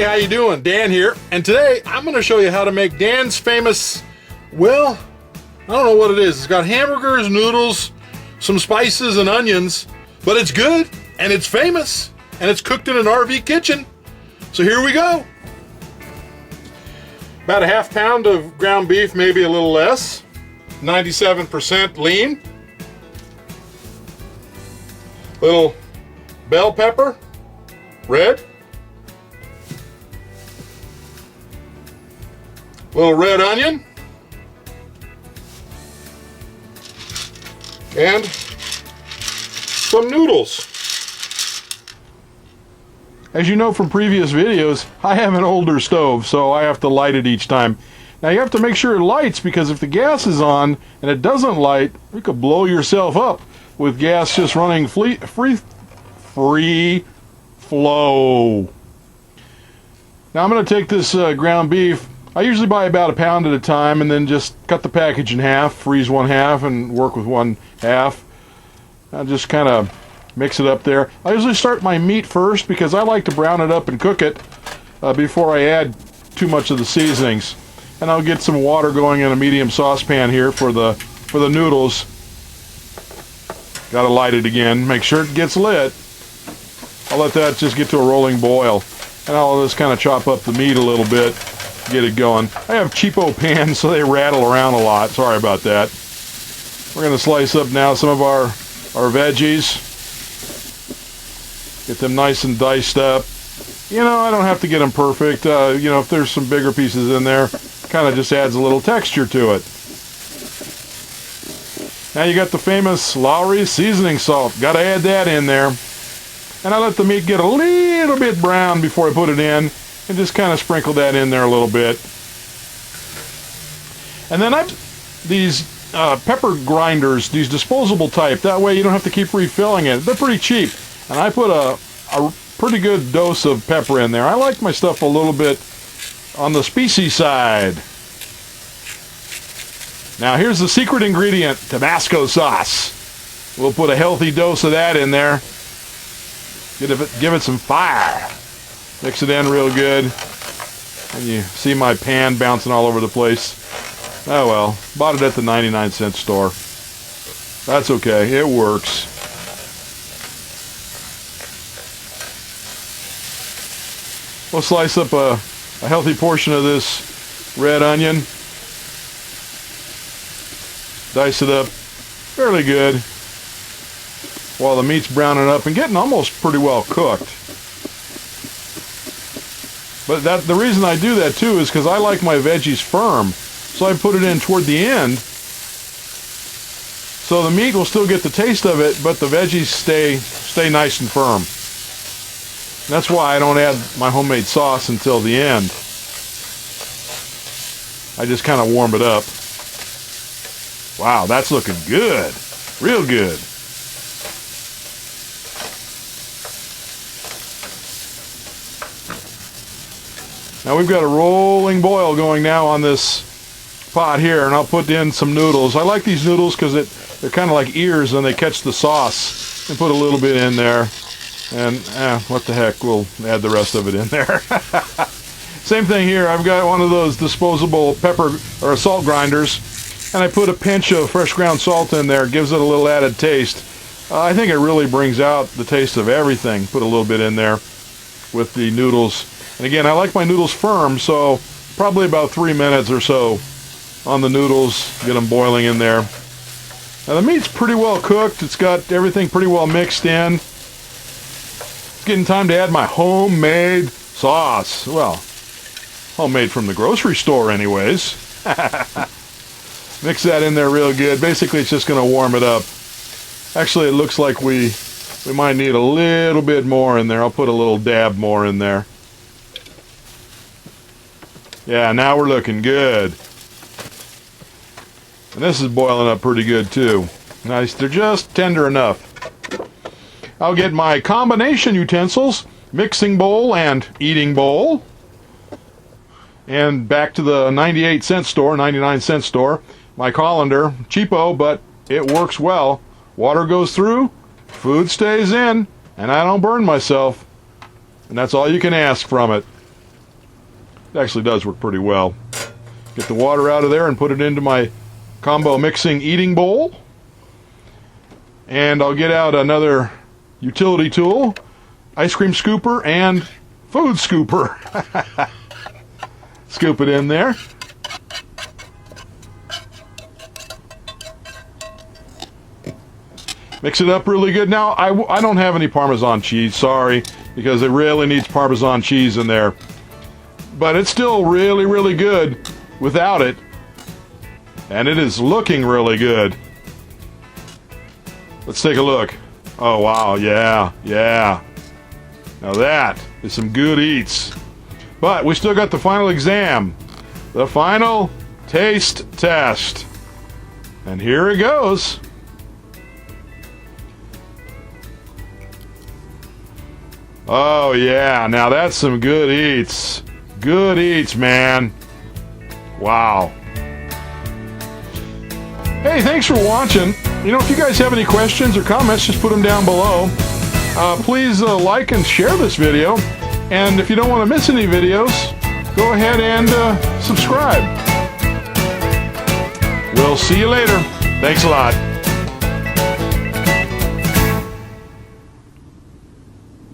how you doing? Dan here, and today I'm going to show you how to make Dan's famous, well, I don't know what it is. It's got hamburgers, noodles, some spices and onions, but it's good, and it's famous, and it's cooked in an RV kitchen. So here we go. About a half pound of ground beef, maybe a little less. 97% lean. Little bell pepper, red. Little red onion. And some noodles. As you know from previous videos, I have an older stove, so I have to light it each time. Now you have to make sure it lights, because if the gas is on and it doesn't light, you could blow yourself up with gas just running free flow. Now I'm going to take this ground beef. I usually buy about a pound at a time and then just cut the package in half, freeze one half and work with one half. I'll just kind of mix it up there. I usually start my meat first because I like to brown it up and cook it before I add too much of the seasonings. And I'll get some water going in a medium saucepan here for the noodles. Gotta light it again, make sure it gets lit. I'll let that just get to a rolling boil. And I'll just kind of chop up the meat a little bit, get it going. I have cheapo pans, so they rattle around a lot. Sorry about that. We're gonna slice up now some of our veggies. Get them nice and diced up. You know, I don't have to get them perfect. You know, if there's some bigger pieces in there, kind of just adds a little texture to it. Now you got the famous Lowry seasoning salt. Got to add that in there. And I let the meat get a little bit brown before I put it in, and just kind of sprinkle that in there a little bit. And then these pepper grinders, these disposable type. That way you don't have to keep refilling it. They're pretty cheap. And I put a pretty good dose of pepper in there. I like my stuff a little bit on the spicy side. Now here's the secret ingredient, Tabasco sauce. We'll put a healthy dose of that in there. Give it some fire. Mix it in real good. And you see my pan bouncing all over the place. Oh well, bought it at the 99-cent store. That's okay, it works. We'll slice up a healthy portion of this red onion. Dice it up fairly good while the meat's browning up and getting almost pretty well cooked. But the reason I do that too is because I like my veggies firm. So I put it in toward the end. So the meat will still get the taste of it, but the veggies stay nice and firm. That's why I don't add my homemade sauce until the end. I just kind of warm it up. Wow, that's looking good. Real good. Now we've got a rolling boil going now on this pot here, and I'll put in some noodles. I like these noodles because they're kind of like ears and they catch the sauce. And put a little bit in there. And what the heck, we'll add the rest of it in there. Same thing here. I've got one of those disposable pepper or salt grinders, and I put a pinch of fresh ground salt in there. It gives it a little added taste. I think it really brings out the taste of everything. Put a little bit in there with the noodles. And again, I like my noodles firm, so probably about 3 minutes or so on the noodles. Get them boiling in there. Now the meat's pretty well cooked. It's got everything pretty well mixed in. Getting time to add my homemade sauce. Well, homemade from the grocery store anyways. Mix that in there real good. Basically it's just going to warm it up. Actually it looks like we might need a little bit more in there. I'll put a little dab more in there. Yeah, now we're looking good. And this is boiling up pretty good too. Nice, they're just tender enough. I'll get my combination utensils, mixing bowl and eating bowl. And back to the 98-cent store, 99-cent store. My colander, cheapo, but it works well. Water goes through, food stays in, and I don't burn myself. And that's all you can ask from it. It actually does work pretty well. Get the water out of there and put it into my combo mixing eating bowl. And I'll get out another utility tool, ice cream scooper, and food scooper. Scoop it in there. Mix it up really good. Now, I don't have any Parmesan cheese, sorry, because it really needs Parmesan cheese in there. But it's still really, really good without it. And it is looking really good. Let's take a look. Oh, wow, yeah. Now that is some good eats. But we still got the final exam. The final taste test. And here it goes. Oh, yeah. Now that's some good eats. Good eats, man. Wow. Hey, thanks for watching. You know, if you guys have any questions or comments, just put them down below. Please like and share this video. And if you don't want to miss any videos, go ahead and subscribe. We'll see you later. Thanks a lot.